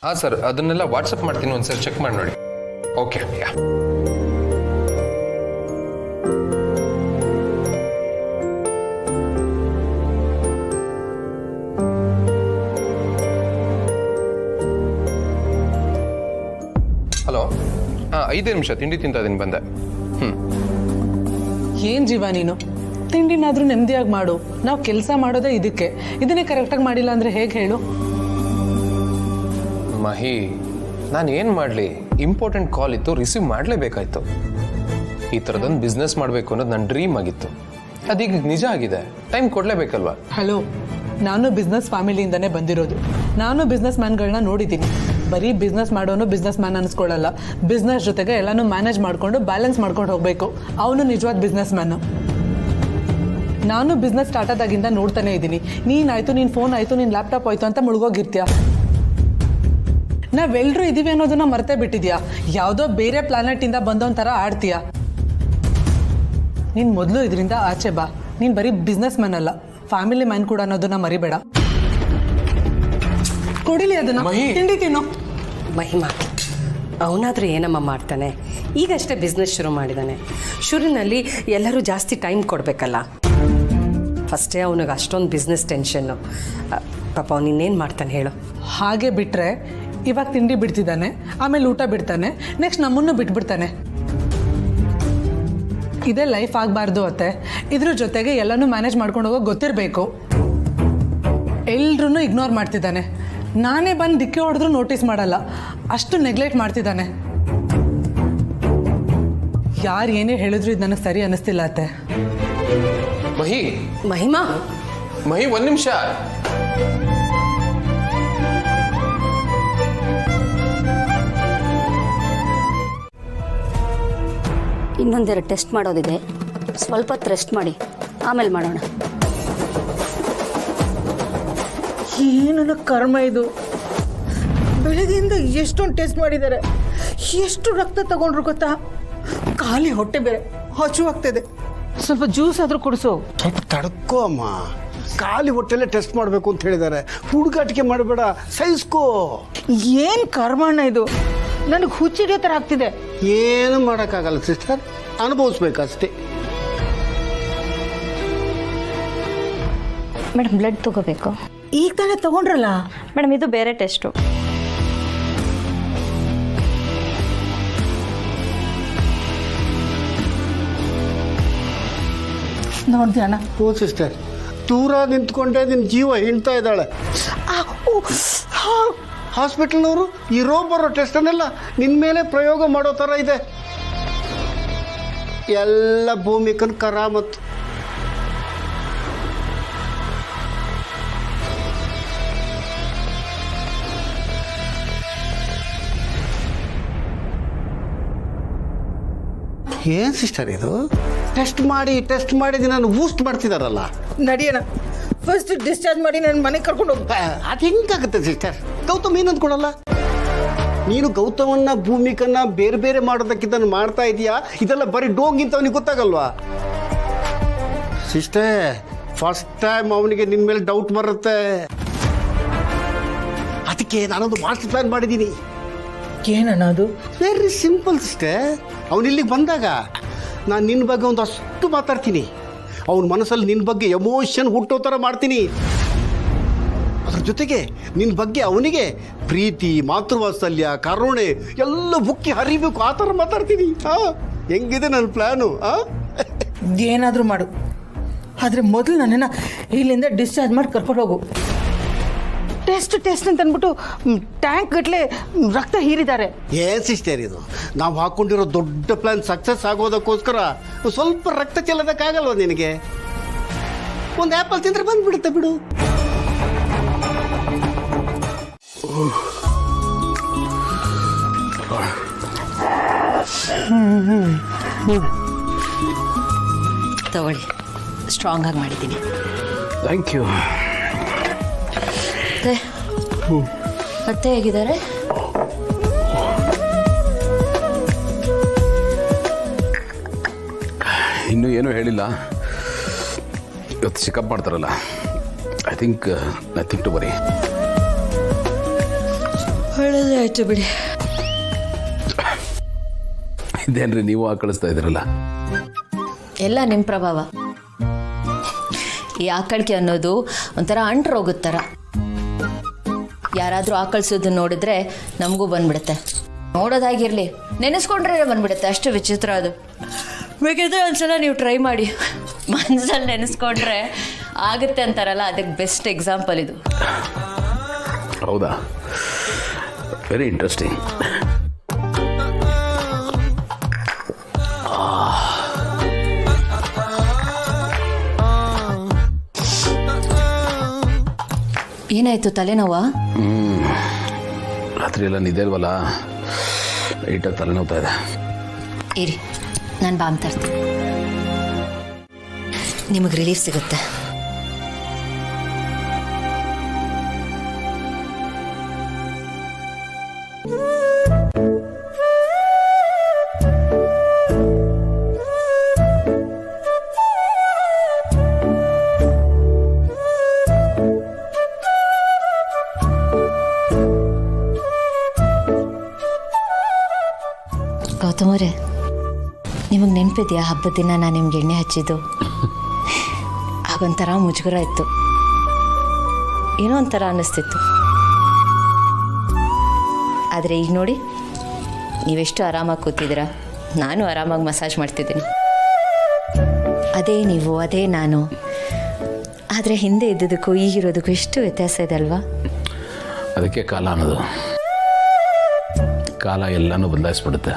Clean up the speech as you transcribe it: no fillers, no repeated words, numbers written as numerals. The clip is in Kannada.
ಹಾಂ ಸರ್, ಅದನ್ನೆಲ್ಲ ವಾಟ್ಸಪ್ ಮಾಡ್ತೀನಿ, ಒಂದ್ಸರಿ ಚೆಕ್ ಮಾಡಿ ನೋಡಿ. ಓಕೆ, ಯಾ. ಹಲೋ. ಹಾಂ, 5 ನಿಮಿಷ ತಿಂಡಿ ತಿಂತ ಇದೀನಿ, ಬಂದೆ. ಏನ್ ಜೀವ ನೀನು, ತಿಂಡಿನಾದ್ರೂ ನೆಮ್ಮದಿಯಾಗಿ ಮಾಡು. ನಾವು ಕೆಲಸ ಮಾಡೋದೇ ಇದನ್ನೇ ಕರೆಕ್ಟಾಗಿ ಮಾಡಿಲ್ಲ ಅಂದ್ರೆ ಹೇಗೆ ಹೇಳು? ಮಹಿ, ನಾನು ಏನು ಮಾಡಲಿ, ಇಂಪಾರ್ಟೆಂಟ್ ಕಾಲ್ ಇತ್ತು, ರಿಸೀವ್ ಮಾಡಲೇಬೇಕಾಯ್ತು. ಈ ಥರದೊಂದು ಬಿಸ್ನೆಸ್ ಮಾಡಬೇಕು ಅನ್ನೋದು ನನ್ನ ಡ್ರೀಮ್ ಆಗಿತ್ತು. ಅದೀಗ ನಿಜ ಆಗಿದೆ, ಟೈಮ್ ಕೊಡಲೇಬೇಕಲ್ವಾ? ಹಲೋ, ನಾನು ಬಿಸ್ನೆಸ್ ಫ್ಯಾಮಿಲಿಯಿಂದನೇ ಬಂದಿರೋದು. ನಾನು ಬಿಸ್ನೆಸ್ ಮ್ಯಾನ್ಗಳನ್ನ ನೋಡಿದ್ದೀನಿ. ಬರೀ ಬಿಸ್ನೆಸ್ ಮಾಡೋನು ಬಿಸ್ನೆಸ್ ಮ್ಯಾನ್ ಅನ್ಸ್ಕೊಳ್ಳಲ್ಲ. ಬಿಸ್ನೆಸ್ ಜೊತೆಗೆ ಎಲ್ಲಾನು ಮ್ಯಾನೇಜ್ ಮಾಡ್ಕೊಂಡು ಬ್ಯಾಲೆನ್ಸ್ ಮಾಡ್ಕೊಂಡು ಹೋಗ್ಬೇಕು. ಅವನು ನಿಜವಾದ ಬಿಸ್ನೆಸ್ ಮ್ಯಾನು. ನಾನು ಬಿಸ್ನೆಸ್ ಸ್ಟಾರ್ಟ್ ಆದಾಗಿಂದ ನೋಡ್ತಾನೆ ಇದ್ದೀನಿ. ನೀನಾಯ್ತು, ನಿನ್ನ ಫೋನ್ ಆಯ್ತು, ನಿನ್ನ ಲ್ಯಾಪ್ಟಾಪ್ ಆಯ್ತು ಅಂತ ಮುಳುಗೋಗಿರ್ತೀಯ. ನಾವೆಲ್ಲರೂ ಇದೀವಿ ಅನ್ನೋದನ್ನ ಮರ್ತೇ ಬಿಟ್ಟಿದ್ಯಾ. ಯಾವುದೋ ಬೇರೆ ಪ್ಲಾನೆಟಿಂದ ಬಂದವನ್ ಥರ ಆಡ್ತೀಯ. ನೀನು ಮೊದಲು ಇದರಿಂದ ಆಚೆ ಬಾ. ನೀನು ಬರೀ ಬಿಸ್ನೆಸ್ ಮ್ಯಾನ್ ಅಲ್ಲ, ಫ್ಯಾಮಿಲಿ ಮ್ಯಾನ್ ಕೂಡ ಅನ್ನೋದನ್ನ ಮರಿಬೇಡ. ಕೊಡಿಲಿ ಅದನ್ನ, ತಿಂಡಿ ತಿನ್ನು. ಮಹಿಮಾ, ಅವನಾದರೂ ಏನಮ್ಮ ಮಾಡ್ತಾನೆ? ಈಗಷ್ಟೇ ಬಿಸ್ನೆಸ್ ಶುರು ಮಾಡಿದ್ದಾನೆ. ಶುರುವಿನಲ್ಲಿ ಎಲ್ಲರೂ ಜಾಸ್ತಿ ಟೈಮ್ ಕೊಡಬೇಕಲ್ಲ. ಫಸ್ಟೇ ಅವನಿಗೆ ಅಷ್ಟೊಂದು ಬಿಸ್ನೆಸ್ ಟೆನ್ಷನ್ನು. ಪಾಪ ಅವನಿನ್ನೇನು ಮಾಡ್ತಾನೆ ಹೇಳು? ಹಾಗೆ ಬಿಟ್ಟರೆ ಇವಾಗ ತಿಂಡಿ ಬಿಡ್ತಿದ್ದಾನೆ, ಆಮೇಲೆ ಊಟ ಬಿಡ್ತಾನೆ, ನೆಕ್ಸ್ಟ್ ನಮ್ಮನ್ನು ಬಿಟ್ಬಿಡ್ತಾನೆ. ಇದೇ ಲೈಫ್ ಆಗಬಾರ್ದು ಅತ್ತೆ. ಇದ್ರ ಜೊತೆಗೆ ಎಲ್ಲನೂ ಮ್ಯಾನೇಜ್ ಮಾಡ್ಕೊಂಡು ಹೋಗೋ ಗೊತ್ತಿರಬೇಕು. ಎಲ್ರೂ ಇಗ್ನೋರ್ ಮಾಡ್ತಿದ್ದಾನೆ. ನಾನೇ ಬಂದು ದಿಕ್ಕಿ ಹೊಡೆದ್ರೂ ನೋಟಿಸ್ ಮಾಡಲ್ಲ. ಅಷ್ಟು ನೆಗ್ಲೆಕ್ಟ್ ಮಾಡ್ತಿದ್ದಾನೆ. ಯಾರು ಏನೇ ಹೇಳಿದ್ರು ಇದು ನನಗೆ ಸರಿ ಅನ್ನಿಸ್ತಿಲ್ಲ ಅತ್ತೆ. ಮಹಿಮಾ, ಒಂದು ನಿಮಿಷ. ಇನ್ನೊಂದೆರಡು ಟೆಸ್ಟ್ ಮಾಡೋದಿದೆ, ಸ್ವಲ್ಪ ಹೊತ್ತು ರೆಸ್ಟ್ ಮಾಡಿ, ಆಮೇಲೆ ಮಾಡೋಣ. ಏನನ್ನ ಕರ್ಮ ಇದು. ಬೆಳಗ್ಗೆಯಿಂದ ಎಷ್ಟೊಂದು ಟೆಸ್ಟ್ ಮಾಡಿದ್ದಾರೆ, ಎಷ್ಟು ರಕ್ತ ತಗೊಂಡ್ರು ಗೊತ್ತಾ? ಖಾಲಿ ಹೊಟ್ಟೆ ಬೇರೆ ಹಚ್ಚುವಾಗ್ತದೆ. ಸ್ವಲ್ಪ ಜ್ಯೂಸ್ ಆದ್ರೂ ಕುಡಿಸು. ಸ್ವಲ್ಪ ತಡ್ಕೋ ಅಮ್ಮ, ಖಾಲಿ ಹೊಟ್ಟೆಲ್ಲೇ ಟೆಸ್ಟ್ ಮಾಡಬೇಕು ಅಂತ ಹೇಳಿದ್ದಾರೆ. ಹುಡುಗಾಟಿಕೆ ಮಾಡಬೇಡ, ಸಹಿಸ್ಕೋ. ಏನು ಕರ್ಮಣ್ಣ ಇದು, ನನಗೆ ಹುಚ್ಚಿಡಿಯೋ ಥರ ಆಗ್ತಿದೆ. ಏನು ಮಾಡೋಕ್ಕಾಗಲ್ಲ ಸಿಸ್ಟರ್, ಅನುಭವಿಸ್ಬೇಕಷ್ಟೇ. ಮೇಡಮ್, ಬ್ಲಡ್ ತಗೋಬೇಕು. ಈಗ ತಾನೇ ತಗೊಂಡ್ರಲ್ಲ ಮೇಡಮ್, ಇದು ಬೇರೆ ಟೆಸ್ಟು. ನೋಡ್ದ್ಯಾಣ? ಓ ಸಿಸ್ಟರ್, ದೂರ ನಿಂತ್ಕೊಂಡೆ ನಿನ್ನ ಜೀವ ಹಿಂಡ್ತಾ ಇದ್ದಾಳೆ. ಹಾಸ್ಪಿಟಲ್ನವರು ಇರೋ ಬರೋ ಟೆಸ್ಟನ್ನೆಲ್ಲ ನಿನ್ನ ಮೇಲೆ ಪ್ರಯೋಗ ಮಾಡೋ ಥರ ಇದೆ. ಎಲ್ಲ ಭೂಮಿಕನ್ ಕರಾಮತ್ತು. ಏನು ಸಿಸ್ಟರ್ ಇದು? ಟೆಸ್ಟ್ ಮಾಡಿ ನಾನು ಬೂಸ್ಟ್ ಮಾಡ್ತಿದಾರಲ್ಲ. ನಡಿಯೋಣ, ಫಸ್ಟ್ ಡಿಸ್ಚಾರ್ಜ್ ಮಾಡಿ ನನ್ನ ಮನೆಗೆ ಕರ್ಕೊಂಡು ಹೋಗ್ತಾ. ಅದು ಹೆಂಗಾಗುತ್ತೆ ಸಿಸ್ಟರ್? ಗೌತಮ್ ಏನು ಅಂದ್ಕೊಡಲ್ಲ. ನೀನು ಗೌತಮನ್ನ ಭೂಮಿಕನ್ನ ಬೇರೆ ಬೇರೆ ಮಾಡೋದಕ್ಕಿಂತ ಮಾಡ್ತಾ ಇದೀಯಾ. ಇದೆಲ್ಲ ಬರೀ ಡೋಂಗಿಂತ ಅವನಿಗೆ ಗೊತ್ತಾಗಲ್ವಾ ಸಿಸ್ಟರ್? ಫಸ್ಟ್ ಟೈಮ್ ಅವನಿಗೆ ನಿನ್ನ ಮೇಲೆ ಡೌಟ್ ಬರುತ್ತೆ. ಅದಕ್ಕೆ ನಾನೊಂದು ಮಾಸ್ಟರ್ ಪ್ಲಾನ್ ಮಾಡಿದ್ದೀನಿ. ಏನಣ್ಣ ಅದು? Very simple sister. ಅವನು ಇಲ್ಲಿಗೆ ಬಂದಾಗ ನಾನು ನಿನ್ನ ಬಗ್ಗೆ ಒಂದಷ್ಟು ಮಾತಾಡ್ತೀನಿ. ಅವನ ಮನಸ್ಸಲ್ಲಿ ನಿನ್ನ ಬಗ್ಗೆ ಎಮೋಷನ್ ಹುಟ್ಟೋ ಥರ ಮಾಡ್ತೀನಿ. ಅದ್ರ ಜೊತೆಗೆ ನಿನ್ನ ಬಗ್ಗೆ ಅವನಿಗೆ ಪ್ರೀತಿ, ಮಾತೃವಾತ್ಸಲ್ಯ, ಕರುಣೆ ಎಲ್ಲ ಬುಕ್ಕಿ ಹರಿಬೇಕು, ಆ ಥರ ಮಾತಾಡ್ತೀನಿ. ಹೆಂಗಿದೆ ನನ್ನ ಪ್ಲ್ಯಾನು? ಏನಾದರೂ ಮಾಡು, ಆದರೆ ಮೊದಲು ನನ್ನನ್ನು ಇಲ್ಲಿಂದ ಡಿಸ್ಚಾರ್ಜ್ ಮಾಡಿ ಕರ್ಕೊಂಡು ಹೋಗು. ಟೆಸ್ಟ್ ಅಂತ ಅಂದ್ಬಿಟ್ಟು ಟ್ಯಾಂಕ್ ಗಟ್ಟಲೆ ರಕ್ತ ಹೀರಿದ್ದಾರೆ. ಏನ್ ಸಿಸ್ಟರ್ ಇದು? ನಾವು ಹಾಕೊಂಡಿರೋ ದೊಡ್ಡ ಪ್ಲಾನ್ ಸಕ್ಸಸ್ ಆಗೋದಕ್ಕೋಸ್ಕರ ಸ್ವಲ್ಪ ರಕ್ತ ಚೆಲ್ಲೋದಕ್ಕಾಗಲ್ವ ನಿನಗೆ? ಒಂದು ಆ್ಯಪಲ್ ತಿಂದ್ರೆ ಬಂದ್ಬಿಡುತ್ತೆ ಬಿಡು. ತಗೊಳ್ಳಿ, ಸ್ಟ್ರಾಂಗ್ ಆಗಿ ಮಾಡಿದ್ದೀನಿ. Thank you. ಅತ್ತೆ ಹೇಗಿದ್ದಾರೆ? ಇನ್ನೂ ಏನೂ ಹೇಳಿಲ್ಲ. ಇವತ್ತು ಚೆಕಪ್ ಮಾಡ್ತಾರಲ್ಲ, I think nothing to worry. ಒಳ್ಳೆಯದೇ ಆಯಿತು ಬಿಡಿ. ಇದೇನ್ರಿ ನೀವು ಕಳಿಸ್ತಾ ಇದ್ದೀರಲ್ಲ? ಎಲ್ಲ ನಿಮ್ಮ ಪ್ರಭಾವ. ಈ ಆಕಳಿಕೆ ಅನ್ನೋದು ಒಂಥರ ಅಂಟ್ರೋಗದ ಥರ. ಯಾರಾದರೂ ಆಕಳಿಸೋದನ್ನ ನೋಡಿದ್ರೆ ನಮಗೂ ಬಂದ್ಬಿಡುತ್ತೆ. ನೋಡೋದಾಗಿರಲಿ, ನೆನೆಸ್ಕೊಂಡ್ರೆ ಬಂದ್ಬಿಡುತ್ತೆ. ಅಷ್ಟು ವಿಚಿತ್ರ ಅದು. ಬೇಕಿದ್ರೆ ಒಂದ್ಸಲ ನೀವು ಟ್ರೈ ಮಾಡಿ. ಮನಸ್ಸಲ್ಲಿ ನೆನೆಸ್ಕೊಂಡ್ರೆ ಆಗುತ್ತೆ ಅಂತಾರಲ್ಲ, ಅದಕ್ಕೆ ಬೆಸ್ಟ್ ಎಕ್ಸಾಂಪಲ್ ಇದು. ಹೌದಾ? Very interesting. ಏನಾಯ್ತು, ತಲೆನೋವಾ? ರಾತ್ರಿ ಎಲ್ಲ ನಿದ್ದೆ ಇಲ್ವಲ್ಲ, ಲೈಟಾಗಿ ತಲೆನೋವ್ತಾ ಇದೆ. ಇರಿ, ನಾನು ಬಾಮ್ ತರ್ತೀನಿ, ನಿಮಗೆ ರಿಲೀಫ್ ಸಿಗುತ್ತೆ. ಗೌತಮರೇ, ನಿಮಗೆ ನೆನಪಿದೆಯಾ ಹಬ್ಬದ ದಿನ ನಾನು ನಿಮ್ಗೆ ಎಣ್ಣೆ ಹಚ್ಚಿದ್ದು? ಆಗೊಂಥರ ಮುಜುಗರ ಇತ್ತು, ಏನೋ ಒಂಥರ ಅನ್ನಿಸ್ತಿತ್ತು. ಆದರೆ ಈಗ ನೋಡಿ, ನೀವೆಷ್ಟು ಆರಾಮಾಗಿ ಕೂತಿದ್ದೀರಾ, ನಾನು ಆರಾಮಾಗಿ ಮಸಾಜ್ ಮಾಡ್ತಿದ್ದೀನಿ. ಅದೇ ನೀವು, ಅದೇ ನಾನು. ಆದರೆ ಹಿಂದೆ ಇದ್ದಿದ್ದಕ್ಕೂ ಈಗಿರೋದಕ್ಕೂ ಎಷ್ಟು ವ್ಯತ್ಯಾಸ ಇದೆ ಅಲ್ವಾ? ಅದಕ್ಕೆ ಕಾಲ ಅನ್ನೋದು. ಕಾಲ ಎಲ್ಲನೂ ಬದಲಾಯಿಸ್ಬಿಡುತ್ತೆ.